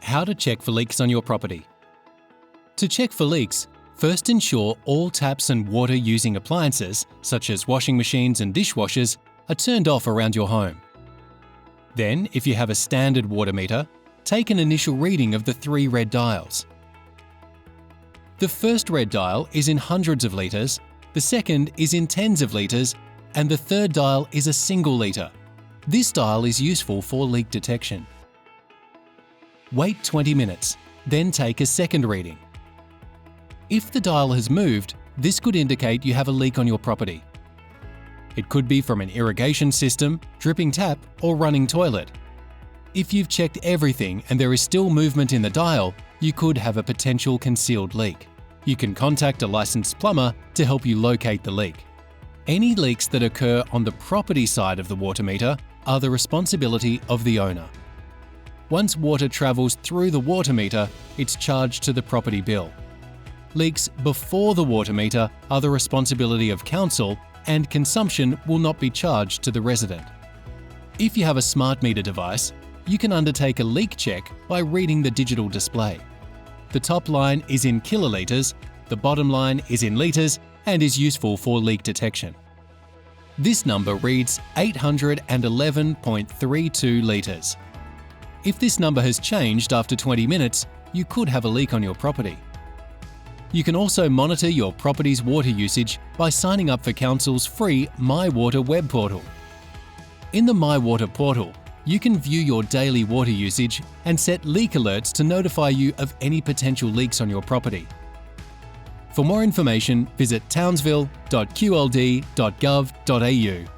How to check for leaks on your property. To check for leaks, first ensure all taps and water-using appliances, such as washing machines and dishwashers, are turned off around your home. Then, if you have a standard water meter, take an initial reading of the 3 red dials. The first red dial is in hundreds of litres, the second is in tens of litres, and the third dial is a single litre. This dial is useful for leak detection. Wait 20 minutes, then take a second reading. If the dial has moved, this could indicate you have a leak on your property. It could be from an irrigation system, dripping tap, or running toilet. If you've checked everything and there is still movement in the dial, you could have a potential concealed leak. You can contact a licensed plumber to help you locate the leak. Any leaks that occur on the property side of the water meter are the responsibility of the owner. Once water travels through the water meter, it's charged to the property bill. Leaks before the water meter are the responsibility of council, and consumption will not be charged to the resident. If you have a smart meter device, you can undertake a leak check by reading the digital display. The top line is in kilolitres, the bottom line is in litres, and is useful for leak detection. This number reads 811.32 litres. If this number has changed after 20 minutes, you could have a leak on your property. You can also monitor your property's water usage by signing up for Council's free My Water web portal. In the My Water portal, you can view your daily water usage and set leak alerts to notify you of any potential leaks on your property. For more information, visit townsville.qld.gov.au.